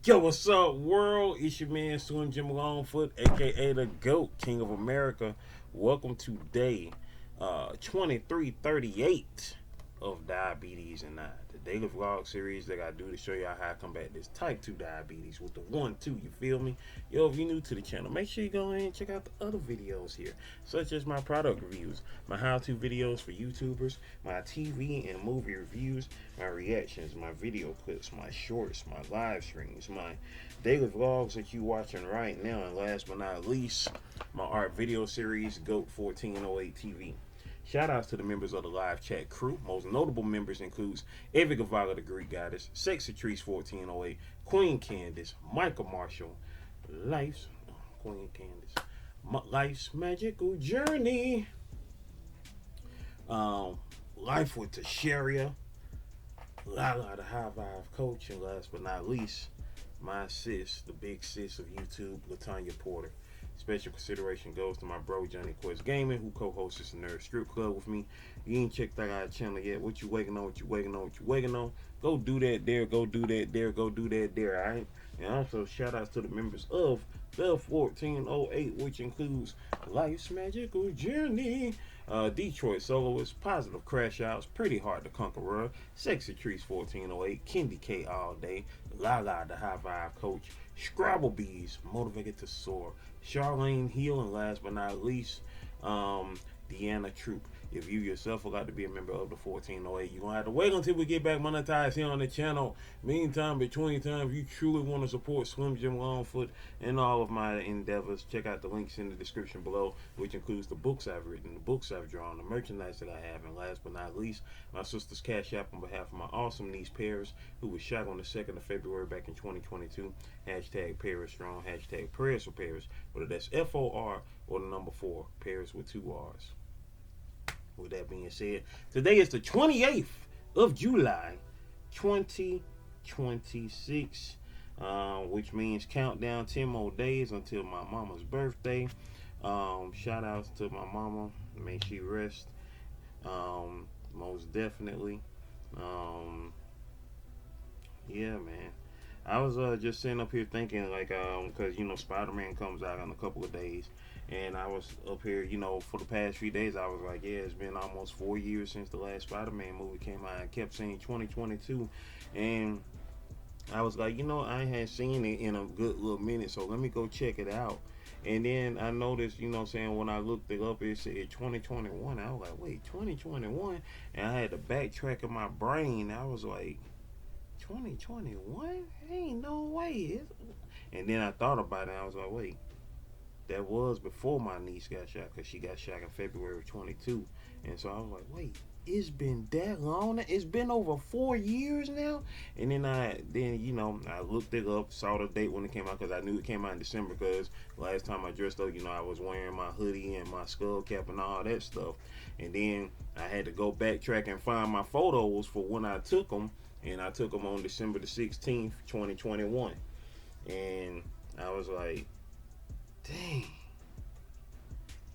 Yo, what's up, world? It's your man Slim Jim Longfoot, aka the GOAT, King of America. Welcome to day 2338 of Diabetes and I, the daily vlog series that I do to show y'all how I combat this type 2 diabetes with the 1-2. You feel me? Yo, if you're new to the channel, make sure you go in and check out the other videos here, such as my product reviews, my how-to videos for YouTubers, my TV and movie reviews, my reactions, my video clips, my shorts, my live streams, my daily vlogs that you watching right now, and last but not least, my art video series, GOAT 1408 TV. Shoutouts to the members of the live chat crew. Most notable members includes Avid the Greek Goddess, Sexatrice 1408, Queen Candace, Michael Marshall, Life's Queen Candace, Life's Magical Journey, Life with Tasharia, Lala the High Vibe Coach, and last but not least, my sis, the big sis of YouTube, Latanya Porter. Special consideration goes to my bro Johnny Quest Gaming, who co-hosts this Nerd Strip Club with me. You ain't checked that out channel yet. What you waiting on? What you waiting on? What you waiting on? Go do that there. Go do that there. Go do that there. All right. And also shout outs to the members of the 1408, which includes Life's Magical Journey, Detroit Soloist, Positive Crash Outs, Pretty Hard to Conqueror, Sexy Trees 1408, Kendi K All Day, Lala the High Vibe Coach, Scrabble Bees, Motivated to Soar, Charlene Hill, and last but not least, Deanna Troop. If you yourself would like to be a member of the 1408, you're going to have to wait until we get back monetized here on the channel. Meantime, between time, if you truly want to support Slim Jim Longfoot and all of my endeavors, check out the links in the description below, which includes the books I've written, the books I've drawn, the merchandise that I have, and last but not least, my sister's Cash App on behalf of my awesome niece Paris, who was shot on the 2nd of February back in 2022. Hashtag Paris Strong, hashtag Prayers for Paris, whether that's FOR or the number 4, Paris with 2 R's. With that being said, today is the 28th of July, 2026, which means countdown 10 more days until my mama's birthday. Shout outs to my mama. May she rest. Most definitely. Yeah, man. I was just sitting up here thinking, like, because Spider-Man comes out in a couple of days, and I was up here, for the past few days, I was like, yeah, it's been almost 4 years since the last Spider-Man movie came out. I kept saying 2022, and I was like, I hadn't seen it in a good little minute, so let me go check it out. And then I noticed, saying when I looked it up, it said 2021. I was like, wait, 2021? And I had to backtrack in my brain. I was like, 2021? Ain't no way. And then I thought about it. And I was like, wait, that was before my niece got shot, because she got shot in February of 22. And so I was like, wait, it's been that long? It's been over 4 years now? And then I looked it up, saw the date when it came out, because I knew it came out in December, because last time I dressed up, I was wearing my hoodie and my skull cap and all that stuff. And then I had to go backtrack and find my photos for when I took them. And I took them on December the 16th, 2021. And I was like, dang,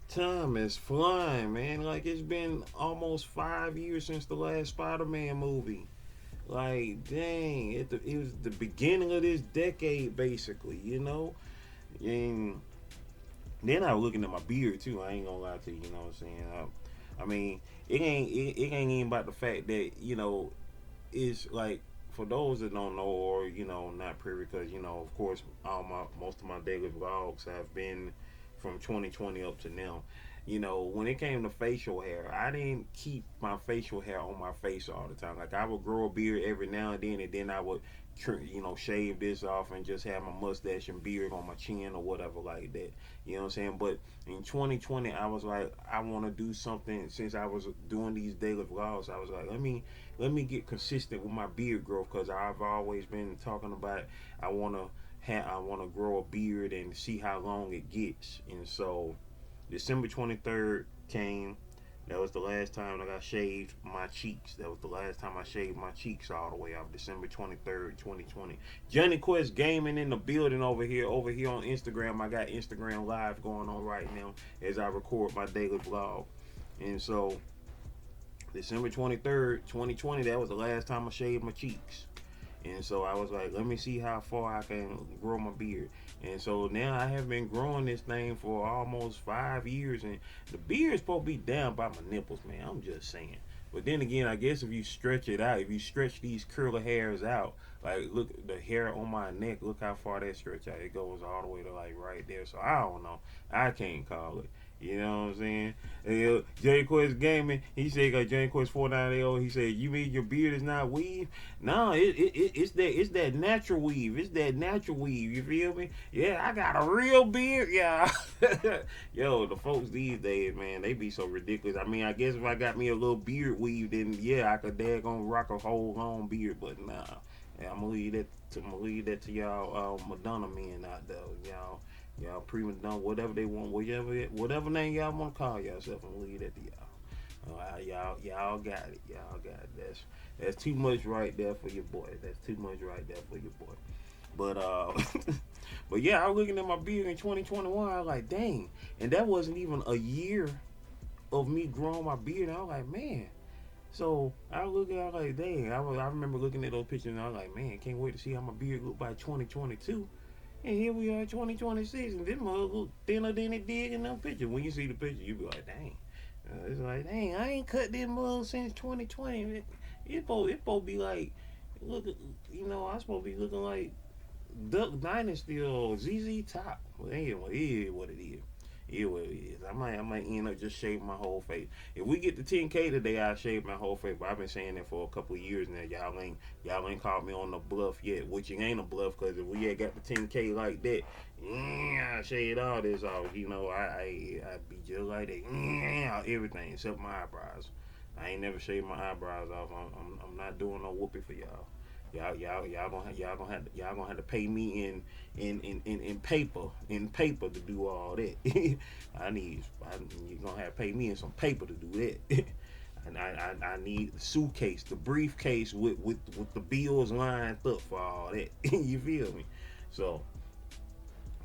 time is flying, man. Like, it's been almost 5 years since the last Spider-Man movie. Like, dang, it was the beginning of this decade, basically, And then I was looking at my beard, too. I ain't gonna lie to you, you know what I'm saying? I mean, it ain't even about the fact that, it's like, for those that don't know, or not privy, because of course most of my daily vlogs have been from 2020 up to now. When it came to facial hair, I didn't keep my facial hair on my face all the time. Like, I would grow a beard every now and then I would shave this off and just have my mustache and beard on my chin or whatever like that. You know what I'm saying? But in 2020, I was like, I want to do something. Since I was doing these daily vlogs, I was like, let me get consistent with my beard growth, because I've always been talking about I want to grow a beard and see how long it gets. And so December 23rd came. That was the last time that I shaved my cheeks. That was the last time I shaved my cheeks all the way off. December 23rd, 2020. Johnny Quest Gaming in the building over here. Over here on Instagram. I got Instagram Live going on right now as I record my daily vlog. And so, December 23rd, 2020, that was the last time I shaved my cheeks. And so I was like, let me see how far I can grow my beard. And so now I have been growing this thing for almost 5 years, and the beard's supposed to be down by my nipples, man. I'm just saying. But then again, I guess if you stretch it out, if you stretch these curly hairs out, like look the hair on my neck, look how far that stretch out. It goes all the way to like right there. So I don't know. I can't call it. You know what I'm saying? J Quest Gaming, he said, J Quest 490, he said, you mean your beard is not weave? No, it's that natural weave. It's that natural weave. You feel me? Yeah, I got a real beard, yeah. Yo, the folks these days, man, they be so ridiculous. I mean, I guess if I got me a little beard weave, then yeah, I could daggone rock a whole long beard, but nah. Yeah, I'm gonna leave that to y'all Madonna men out there, y'all prima donna, whatever they want, whatever name y'all want to call yourself, I'm gonna leave that to y'all. Y'all got it. Y'all got it. That's too much right there for your boy. That's too much right there for your boy. But but yeah, I was looking at my beard in 2021. I was like, dang, and that wasn't even a year of me growing my beard. And I was like, man. So I was like, dang. I remember looking at those pictures, and I was like, man, can't wait to see how my beard look by 2022. And here we are, 2026, and this mother look thinner than it did in them pictures. When you see the picture, you be like, dang. It's like, dang, I ain't cut this mother since 2020. It's supposed to be like, look, I'm supposed to be looking like Duck Dynasty or ZZ Top. Well, anyway, it is what it is. It is what it is. I might end up just shaving my whole face. If we get to 10K today, I'll shave my whole face. But I've been saying that for a couple of years now. Y'all ain't called me on the bluff yet, which it ain't a bluff, because if we ain't got the 10K like that, I shave all this off. I be just like that. Everything except my eyebrows. I ain't never shaved my eyebrows off. I'm not doing no whoopee for y'all. Y'all gonna have to pay me in paper to do all that. you're gonna have to pay me in some paper to do that. And I need the suitcase, the briefcase with the bills lined up for all that. You feel me? So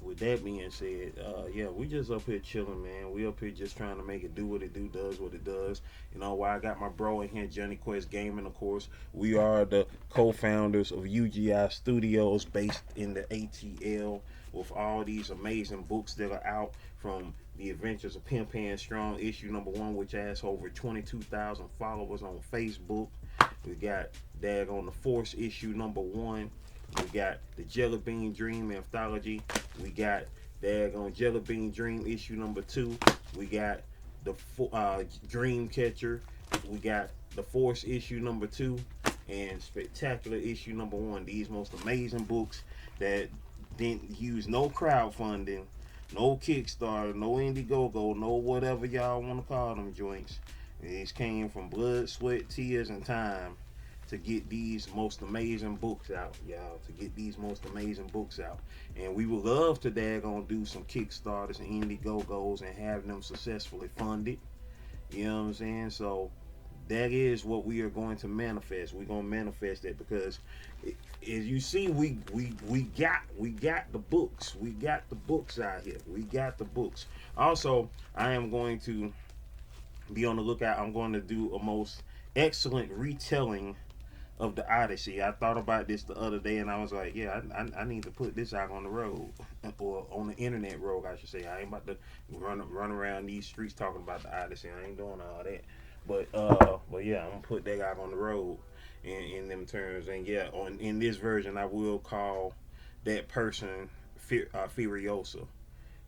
with that being said, yeah, we just up here chilling, man. We up here just trying to make it do what it do, does what it does. Why I got my bro in here, Johnny Quest Gaming, of course. We are the co-founders of UGI Studios, based in the ATL, with all these amazing books that are out, from The Adventures of Pimp and Strong, issue number 1, which has over 22,000 followers on Facebook. We got on the Force issue number 1. We got the Jelly Bean Dream anthology. We got on Jelly Bean Dream issue number 2. We got the Dream Catcher. We got the Force issue number 2 and Spectacular issue number 1. These most amazing books that didn't use no crowdfunding, no Kickstarter, no Indiegogo, no whatever y'all want to call them joints. These came from blood, sweat, tears, and time to get these most amazing books out, y'all. To get these most amazing books out. And we would love to do some Kickstarters and Indiegogos and have them successfully funded. You know what I'm saying? So that is what we are going to manifest. We're going to manifest that, because as you see, we got the books. We got the books out here. We got the books. Also, I am going to be on the lookout. I'm going to do a most excellent retelling of the Odyssey. I thought about this the other day, and I was like, yeah, I need to put this out on the road, or on the internet road, I should say. I ain't about to run around these streets talking about the Odyssey. I ain't doing all that. But yeah, I'm gonna put that out on the road in them terms. And yeah, in this version, I will call that person Furiosa,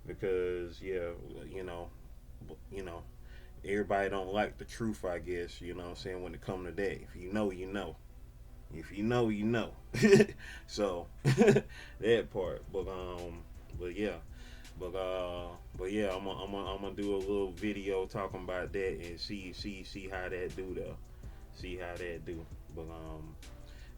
because yeah, everybody don't like the truth, I guess. You know what I'm saying? When it comes to that, if you know, you know. If you know, you know. So that part. But yeah, I'm gonna do a little video talking about that and see how that do though. See how that do. But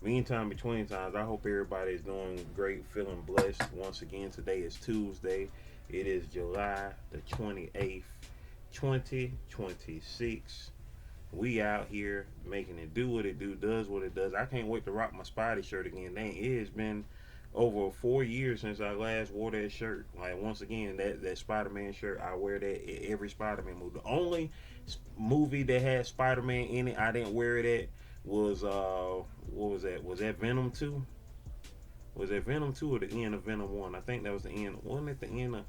meantime, between times, I hope everybody is doing great, feeling blessed. Once again, today is Tuesday. It is July the 28th, 2026. We out here making it do what it do, does what it does. I can't wait to rock my Spidey shirt again. Dang, it has been over 4 years since I last wore that shirt. Like, once again, that Spider-Man shirt, I wear that in every Spider-Man movie. The only movie that had Spider-Man in it, I didn't wear it at, was what was that? Was that Venom 2? Was that Venom 2 or the end of Venom 1? I think that was the end. Wasn't it the end of,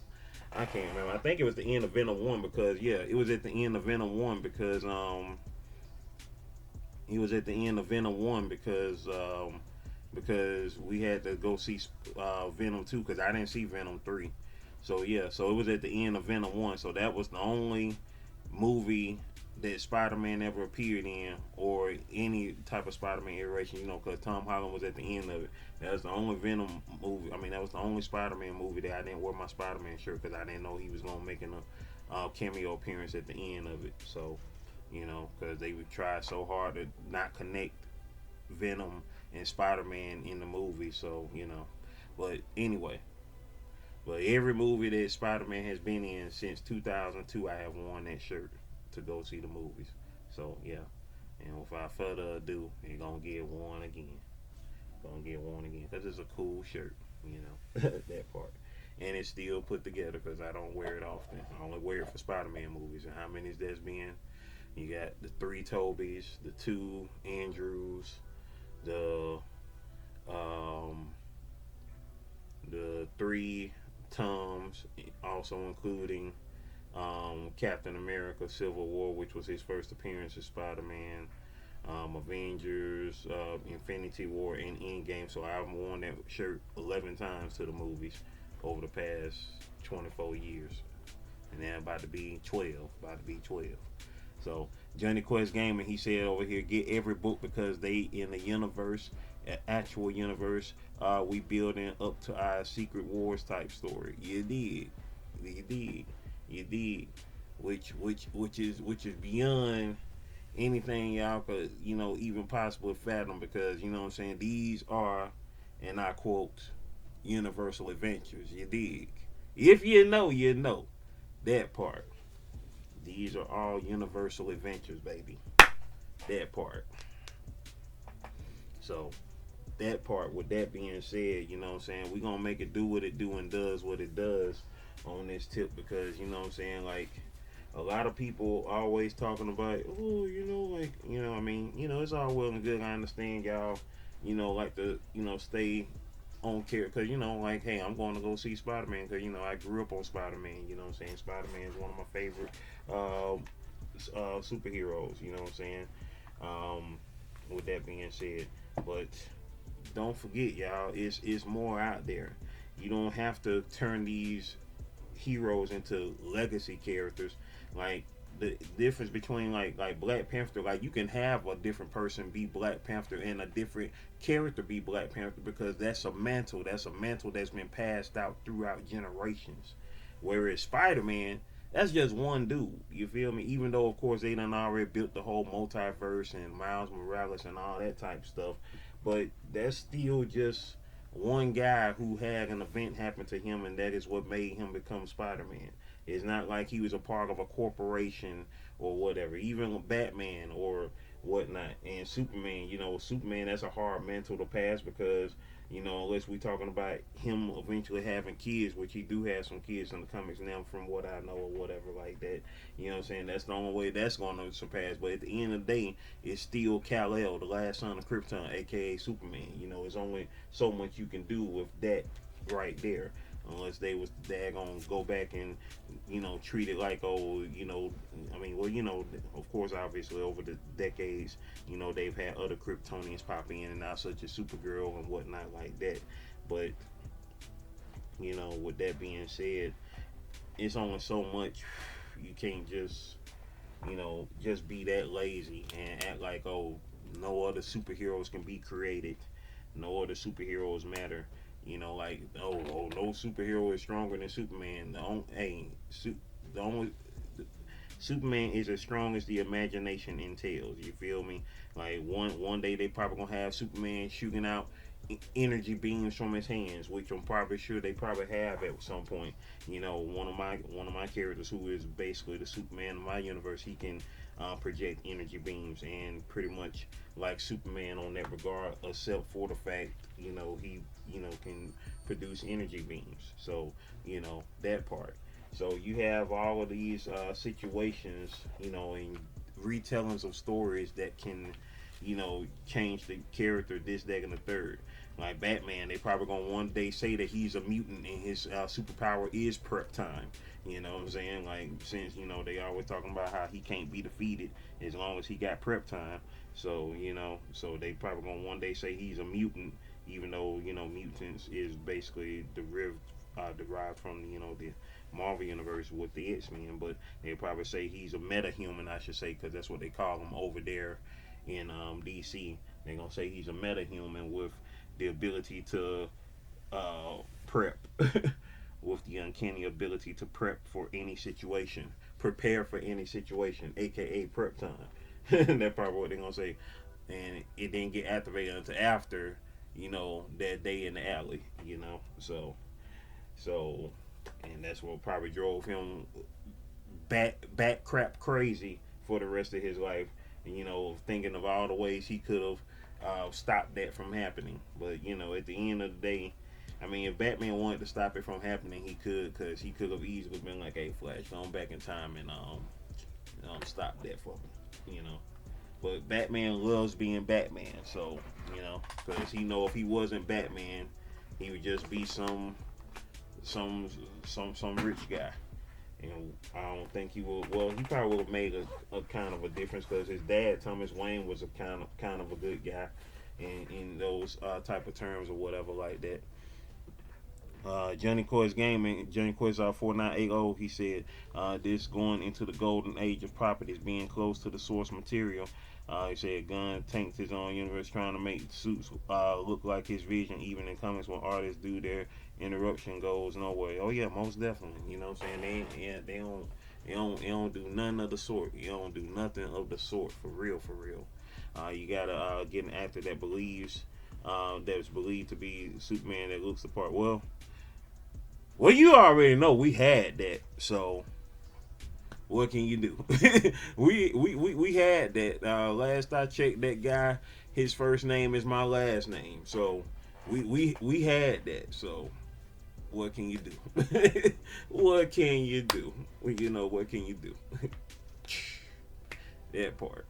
I can't remember. I think it was the end of Venom 1 because yeah, it was at the end of Venom 1 because he was at the end of Venom 1 because we had to go see Venom 2 because I didn't see Venom 3. So yeah, so it was at the end of Venom 1. So that was the only movie that Spider-Man ever appeared in, or any type of Spider-Man iteration, you know, because Tom Holland was at the end of it. That was the only Venom movie. I mean, that was the only Spider-Man movie that I didn't wear my Spider-Man shirt because I didn't know he was going to make a cameo appearance at the end of it. So, you know, because they would try so hard to not connect Venom and Spider-Man in the movie. So, you know, but anyway. But every movie that Spider-Man has been in since 2002, I have worn that shirt to go see the movies. So yeah, and without further ado, you're gonna get worn again. Gonna get worn again because it's a cool shirt, you know. That part, and it's still put together because I don't wear it often. I only wear it for Spider-Man movies. And how many is that's been? You got the 3 Tobys, the 2 Andrews, the 3 Toms, also including Captain America Civil War, which was his first appearance as Spider-Man, Avengers, Infinity War, and Endgame. So I've worn that shirt 11 times to the movies over the past 24 years. And then about to be 12. So Johnny Quest Gaming, he said over here, get every book because they in the universe, actual universe, we building up to our Secret Wars type story. You did. Which is beyond anything y'all could, you know, even possibly fathom, because you know what I'm saying, these are, and I quote, universal adventures. You dig? If you know, you know. That part. These are all universal adventures, baby. That part. So that part, with that being said, you know what I'm saying, we're gonna make it do what it do and does what it does on this tip, because you know what I'm saying, like a lot of people always talking about, oh, you know, like, you know, I mean, you know, it's all well and good. I understand y'all, you know, like to, you know, stay on care, because you know, like, hey, I'm going to go see Spider-Man because you know I grew up on Spider-Man. You know what I'm saying? Spider-Man is one of my favorite superheroes. You know what I'm saying? With that being said, but don't forget, y'all, it's more out there. You don't have to turn these heroes into legacy characters. Like the difference between like Black Panther, like you can have a different person be Black Panther and a different character be Black Panther, because that's a mantle that's been passed out throughout generations. Whereas Spider-Man, that's just one dude. You feel me? Even though of course they done already built the whole multiverse and Miles Morales and all that type of stuff, but that's still just one guy who had an event happen to him, and that is what made him become Spider-Man. It's not like he was a part of a corporation or whatever. Even Batman or whatnot, and Superman. You know, Superman, that's a hard mantle to pass, because you know, unless we talking about him eventually having kids, which he do have some kids in the comics now, from what I know or whatever like that. You know what I'm saying? That's the only way that's going to surpass. But at the end of the day, it's still Kal-El, the last son of Krypton, aka Superman. You know, there's only so much you can do with that right there, unless they was daggone go back and, you know, treat it like, oh, you know, I mean, well, you know, of course, obviously over the decades, you know, they've had other Kryptonians pop in and out, such as Supergirl and whatnot like that. But you know, with that being said, it's only so much. You can't just, you know, just be that lazy and act like, oh, no other superheroes can be created, no other superheroes matter. You know, like, no superhero is stronger than Superman. The only Superman is as strong as the imagination entails. You feel me? Like one day they probably gonna have Superman shooting out energy beams from his hands, which I'm probably sure they probably have at some point. You know, one of my characters, who is basically the Superman of my universe, he can project energy beams, and pretty much like Superman on that regard, except for the fact, you know, he, you know, can produce energy beams. So, you know, that part. So you have all of these situations, you know, and retellings of stories that can, change the character, this, that, and the third. Like Batman, they probably gonna one day say that he's a mutant and his superpower is prep time. You know what I'm saying? Like, since they always talking about how he can't be defeated as long as he got prep time. So so they probably gonna one day say he's a mutant, even though mutants is basically derived from the Marvel universe with the X-Men. But they probably say he's a meta-human, I should say, because that's what they call him over there in DC. They're gonna say he's a meta-human with the ability to prep, with the uncanny ability to prep for any situation, prepare for any situation, aka prep time. That's probably what they're gonna say. And it didn't get activated until after that day in the alley. So and that's what probably drove him back crap crazy for the rest of his life. And, thinking of all the ways he could have stopped that from happening. But at the end of the day, I mean, if Batman wanted to stop it from happening, he could, because he could have easily been like, "Hey, Flash, going back in time and stop that for me," But Batman loves being Batman, so because he know if he wasn't Batman, he would just be some rich guy. And I don't think he would. Well, he probably would have made a kind of a difference, because his dad, Thomas Wayne, was a kind of a good guy in those type of terms or whatever like that. Johnny Coy's Gaming, Johnny Coy's 4980, he said, this going into the golden age of properties, being close to the source material. He said Gunn tanked his own universe trying to make suits look like his vision, even in comics when artists do their interruption goes nowhere. Oh yeah, most definitely. You know what I'm saying? They don't do none of the sort. You don't do nothing of the sort, for real, for real. You gotta get an actor that believes, that's believed to be Superman, that looks the part. Well, you already know we had that, so what can you do? we had that. Last I checked, that guy, his first name is my last name, so we had that. So what can you do? What can you do? What can you do? That part.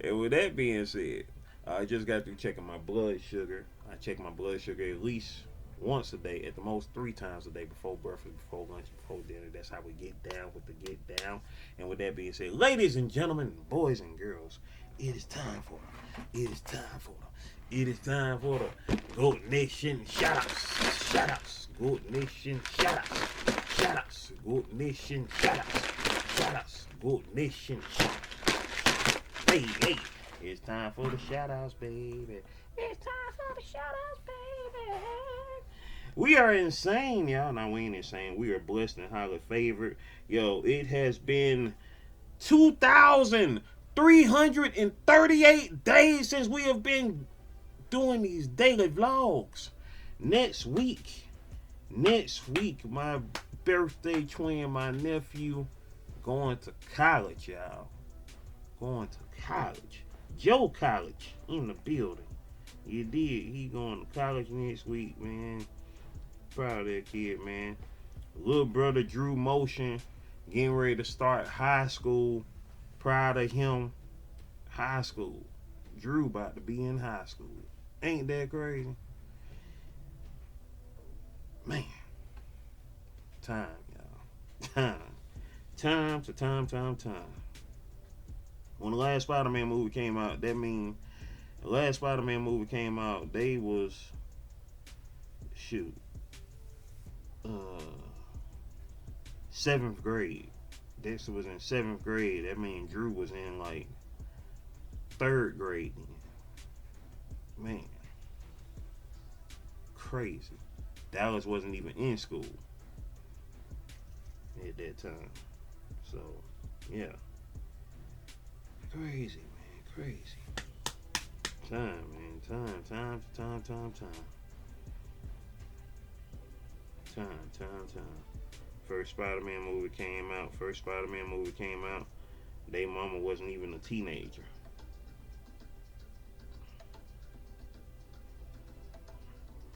And with that being said, I just got through checking my blood sugar. I check my blood sugar at least once a day, at the most 3 times a day, before breakfast, before lunch, before dinner. That's how we get down with the get down. And with that being said, ladies and gentlemen, boys and girls, it is time for the Goat Nation shoutouts. Goat Nation shoutouts. Goat Nation shoutouts. Goat Nation shoutouts. Hey, it's time for the shoutouts, baby. It's time for the shoutouts, baby. We are insane, y'all. No, we ain't insane. We are blessed and highly favored. Yo, it has been 2,338 days since we have been doing these daily vlogs. Next week, my birthday twin, my nephew, going to college, y'all. Going to college. Joe College in the building. You did. He going to college next week, man. Proud of that kid, man. Little brother Drew Motion getting ready to start high school. Proud of him. High school. Drew about to be in high school. Ain't that crazy? Man. Time, y'all. Time. When the last Spider-Man movie came out, they was, shoot, 7th grade. Dexter was in 7th grade. That means Drew was in like 3rd grade. Man, crazy. Dallas wasn't even in school at that time. So, yeah. Crazy, man. Crazy. Time, man. Time. First Spider-Man movie came out. They mama wasn't even a teenager.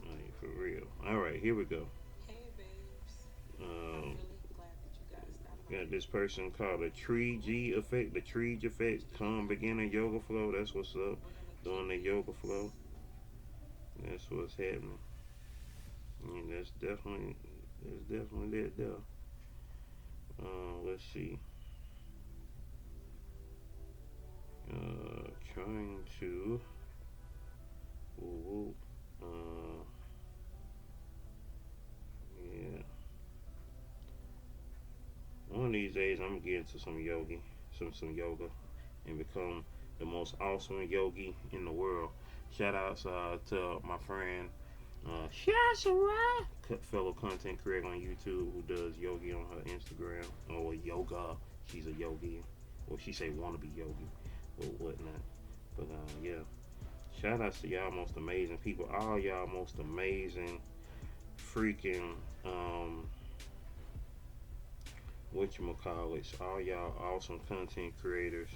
Like, for real. Alright, here we go. Hey babes. I'm really glad that you guys stopped Got this person called the Tree G effect, the Tree G effect. Calm beginner yoga flow. That's what's up. Doing the yoga flow. That's what's happening. And that's definitely that there. Let's see. Trying to. Woo, yeah. One of these days, I'm gonna get into some yoga, and become the most awesome yogi in the world. Shout outs to my friend, fellow content creator on YouTube who does yogi on her Instagram or yoga. She's a yogi, or she say wanna be yogi, or whatnot. But yeah, shout outs to y'all most amazing people, all y'all most amazing freaking whatchamacallits, all y'all awesome content creators.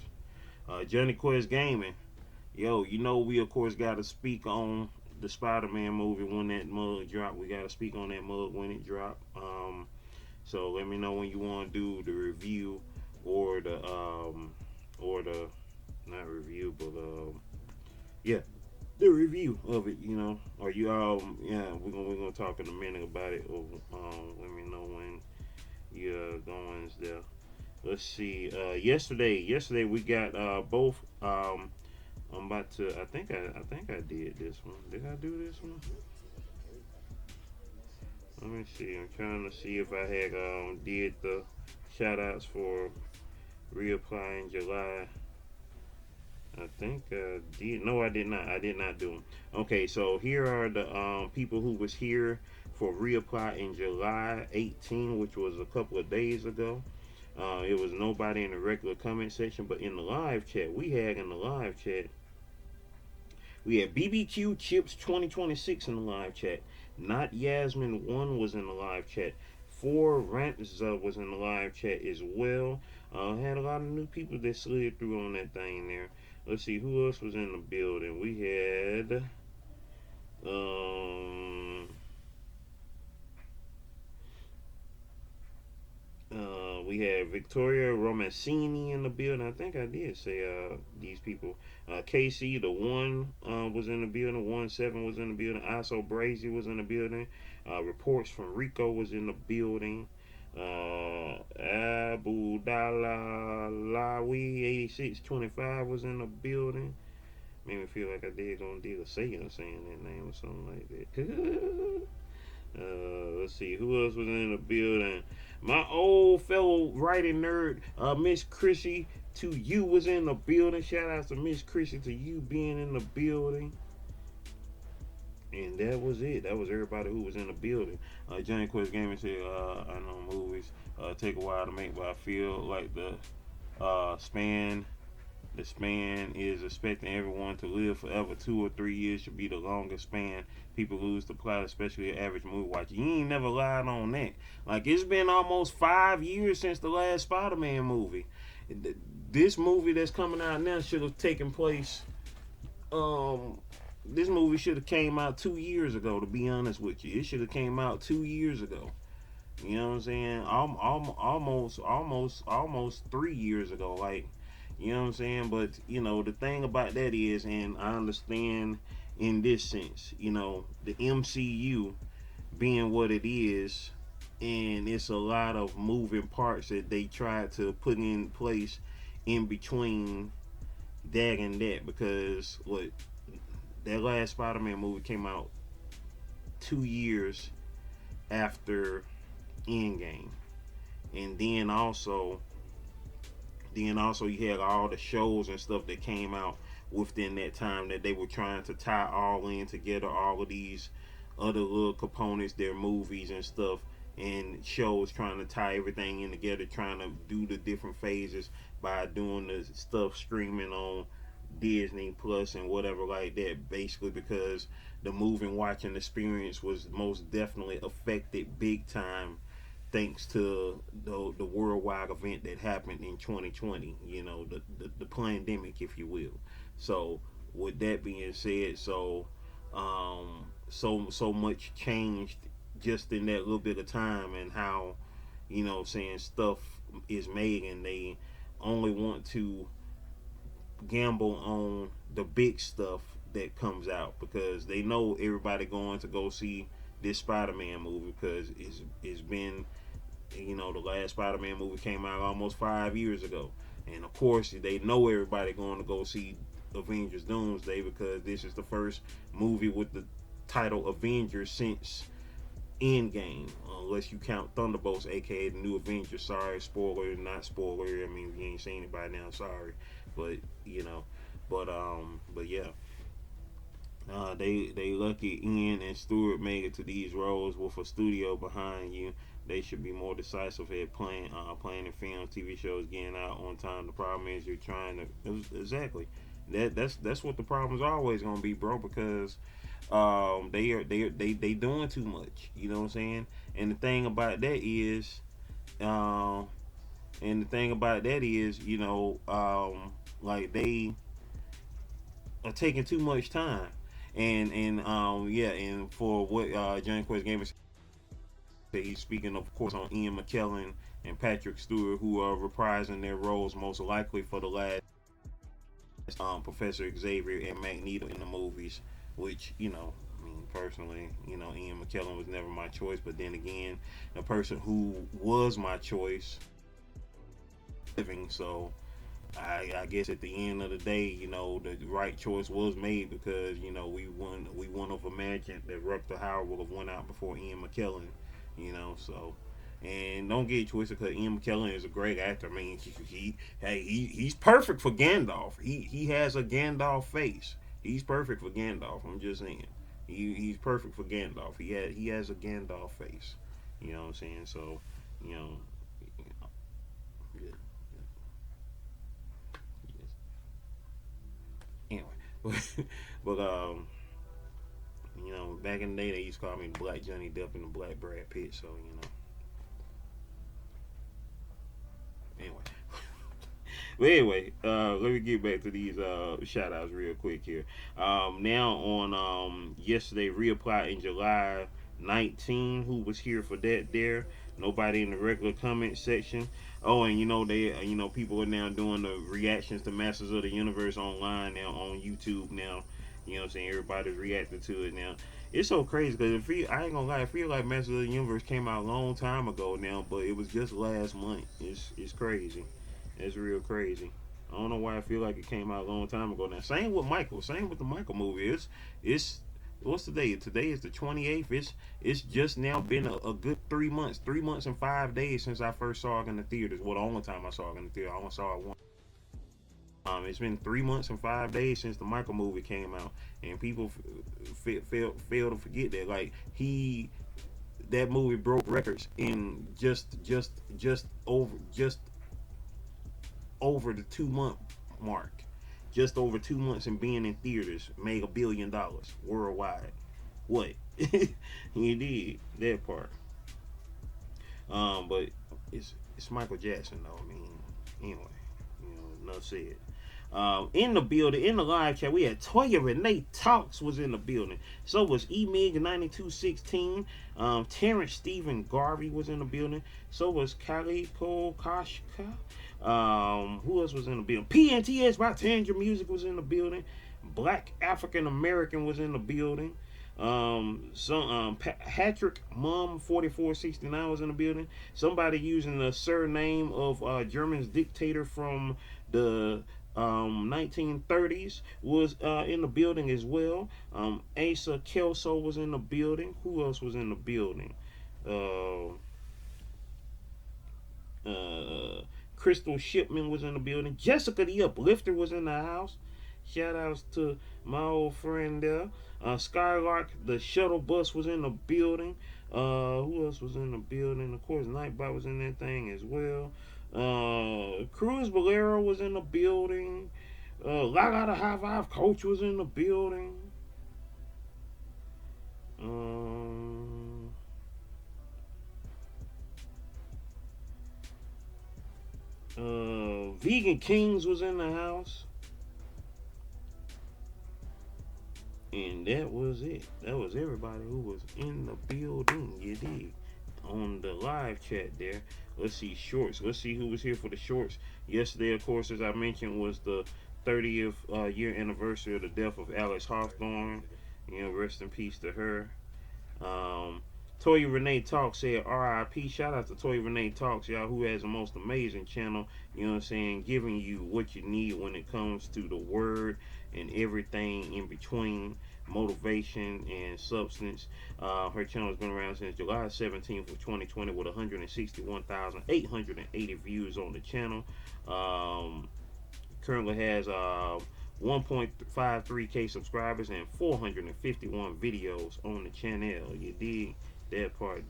Johnny Quest Gaming. Yo, you know we of course gotta speak on the Spider-Man movie when that mug dropped. We gotta speak on that mug when it dropped. So let me know when you wanna do the review or the not review, but yeah, the review of it, you know. Or you yeah, we're gonna talk in a minute about it. Or let me know when your goings there. Let's see. Yesterday we got both. I'm about to. I think I did this one. Did I do this one? Let me see. I'm trying to see if I had did the shout outs for reapply in July. I think I did. No, I did not. I did not do them. Okay, so here are the people who was here for reapply in July 18, which was a couple of days ago. It was nobody in the regular comment section, but in the live chat, we had BBQ Chips 2026 in the live chat. Not Yasmin 1 was in the live chat. 4 Rants was in the live chat as well. Had a lot of new people that slid through on that thing there. Let's see who else was in the building. We had we had Victoria Romancini in the building. I think I did say these people. Casey, the one was in the building. 1-7 was in the building. Iso Brazy was in the building. Reports from Rico was in the building. Abu Dalawi 8625 was in the building. Made me feel like I did gonna deal a saying that name or something like that. Let's see who else was in the building. My old fellow writing nerd, Miss Chrissy to you was in the building. Shout out to Miss Chrissy to you being in the building. And that was it. That was everybody who was in the building. Johnny Quest Gaming said, I know movies take a while to make, but I feel like the span is expecting everyone to live forever. 2 or 3 years should be the longest span people lose the plot, especially an average movie watcher. You ain't never lied on that. Like, it's been almost 5 years since the last Spider-Man movie. This movie that's coming out now should have taken place. This movie should have came out 2 years ago. To be honest with you, it should have came out 2 years ago. You know what I'm saying? Almost 3 years ago. Like, you know what I'm saying? But, you know, the thing about that is, and I understand in this sense, you know, the MCU being what it is, and it's a lot of moving parts that they try to put in place in between that and that, because that last Spider-Man movie came out 2 years after Endgame, and then also you had all the shows and stuff that came out within that time that they were trying to tie all in together, all of these other little components, their movies and stuff, and shows, trying to tie everything in together, trying to do the different phases by doing the stuff streaming on Disney Plus and whatever like that, basically because the moving watching experience was most definitely affected big time thanks to the worldwide event that happened in 2020, you know, the pandemic, if you will. So with that being said, so much changed just in that little bit of time, and how saying stuff is made, and they only want to gamble on the big stuff that comes out because they know everybody going to go see this Spider-Man movie because it's been, the last Spider-Man movie came out almost 5 years ago, and of course they know everybody going to go see Avengers Doomsday because this is the first movie with the title Avengers since Endgame, unless you count Thunderbolts, aka the new Avengers. Sorry, spoiler, not spoiler. I mean, if you ain't seen it by now, sorry, but but yeah, they lucky Ian and Stewart made it to these roles with a studio behind you. They should be more decisive at planning films, TV shows, getting out on time. The problem is you're trying to exactly that's what the problem's always gonna be, bro. Because they doing too much. You know what I'm saying? And the thing about that is, um, like they are taking too much time. And yeah, and for what Johnny Quest Gamer said, he's speaking of course on Ian McKellen and Patrick Stewart, who are reprising their roles most likely for the last Professor Xavier and Magneto in the movies, which, I mean, personally, Ian McKellen was never my choice, but then again, the person who was my choice living, so I guess at the end of the day, the right choice was made because, we wouldn't have imagined that Rutger Hauer would have went out before Ian McKellen, so. And don't get it twisted, because Ian McKellen is a great actor. I mean, he's perfect for Gandalf. He has a Gandalf face. He's perfect for Gandalf. I'm just saying, he's perfect for Gandalf. He has a Gandalf face. You know what I'm saying? So, you know, yeah, yeah. Anyway, but back in the day they used to call me the Black Johnny Depp and the Black Brad Pitt. So anyway. But anyway, let me get back to these shout outs real quick here. Now on yesterday, reapply in July 19. Who was here for that there? Nobody in the regular comment section. Oh, and people are now doing the reactions to Masters of the Universe online now on YouTube now. You know what I'm saying? Everybody's reacting to it now. It's so crazy because I ain't gonna lie, I feel like Masters of the Universe came out a long time ago now, but it was just last month. It's crazy. It's real crazy. I don't know why I feel like it came out a long time ago now. Same with Michael. Same with the Michael movie. It's what's today? Today is the 28th. It's just now been a good 3 months. 3 months and 5 days since I first saw it in the theaters. Well, the only time I saw it in the theater, I only saw it once. It's been 3 months and 5 days since the Michael movie came out, and people fail to forget that. Like that movie broke records in just over the 2 month mark. Just over 2 months and being in theaters, made $1 billion worldwide. What? He did that part. But it's Michael Jackson though. I mean, anyway, enough said. In the building, in the live chat, we had Toya Renee Talks was in the building. So was E-Mig 9216. Terrence Stephen Garvey was in the building. So was Kaliko Kashka. Who else was in the building? PNTS by Tanger Music was in the building. Black African American was in the building. Patrick Mum 4469 was in the building. Somebody using the surname of German's dictator from the 1930s was in the building as well. Asa Kelso was in the building. Who else was in the building? Crystal Shipman was in the building. Jessica the Uplifter was in the house. Shout outs to my old friend there. Skylark the Shuttle Bus was in the building. Who else was in the building? Of course, Nightbot was in that thing as well. Cruz Valero was in the building. La Gotta High Five Coach was in the building. Vegan Kings was in the house. And that was it. That was everybody who was in the building. You did. on the live chat there. Let's see shorts. Let's see who was here for the shorts. Yesterday, of course, as I mentioned, was the 30th year anniversary of the death of Alex Hawthorne. You know, rest in peace to her. Toya Renee Talks said RIP. Shout out to Toya Renee Talks, y'all, who has the most amazing channel, you know what I'm saying, giving you what you need when it comes to the word and everything in between, motivation and substance. Her channel has been around since July 17th of 2020 with 161,880 views on the channel. Currently has 1.53k subscribers and 451 videos on the channel. You dig? That part.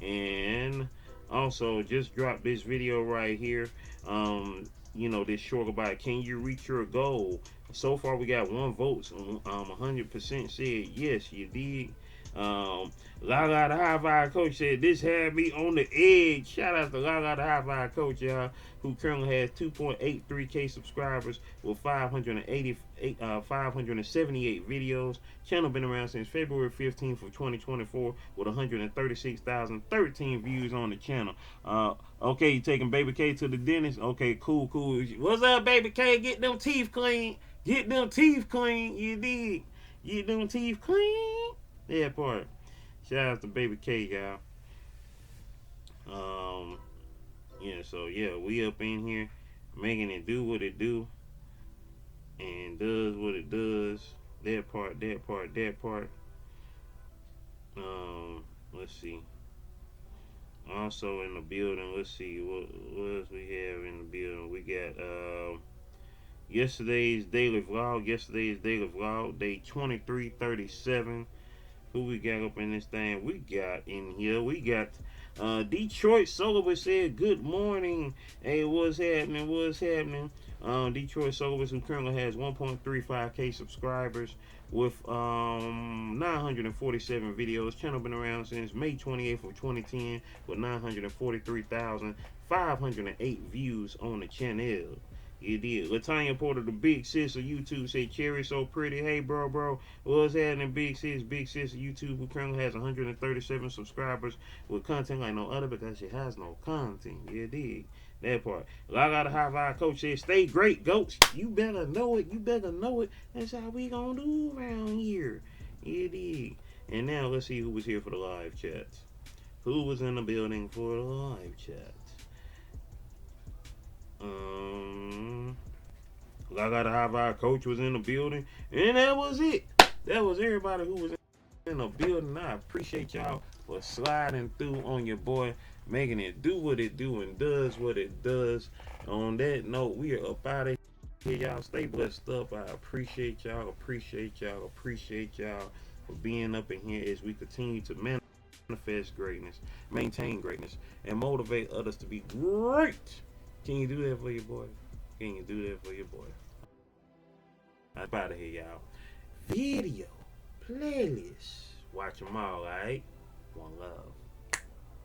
And also just dropped this video right here. You know, this short about can you reach your goal. So far we got 1 vote. 100% said yes, you dig. Lala the High Vibe Coach said this had me on the edge. Shout out to Lala the High Vibe Coach, y'all, who currently has 2.83k subscribers with 578 videos. Channel been around since February 15th of 2024 with 136,013 views on the channel. Okay, you taking Baby K to the dentist? Okay, cool. What's up, Baby K? Get them teeth clean. You dig? Get them teeth clean. That part. Shout out to Baby K, y'all. Yeah, so yeah, we up in here making it do what it do and does what it does. That part. Let's see. Also in the building, let's see what else we have in the building. We got yesterday's daily vlog, day 2337. Who we got up in this thing? We got Detroit Soloist said good morning. Hey, what's happening? Detroit Soloist, who currently has 1.35k subscribers with 947 videos. Channel been around since May 28th of 2010 with 943,508 views on the channel. You did. Latanya Porter, the big sis of YouTube, said Cherry so pretty. Hey, bro. What's happening, big sis of YouTube, who currently has 137 subscribers with content like no other because she has no content. You did. That part. Lala the High Vibe Coach said, stay great, goats. You better know it. That's how we gonna do around here. You did. And now let's see who was here for the live chats. Who was in the building for the live chats? Lala the High Vibe Coach was in the building, and that was it. That was everybody who was in the building. I appreciate y'all for sliding through on your boy, making it do what it do and does what it does. On that note, we are up out of here. Y'all stay blessed up. I appreciate y'all for being up in here as we continue to manifest greatness, maintain greatness, and motivate others to be great. Can you do that for your boy? I'm out of here, y'all. Video, playlist. Watch them all, alright? One love.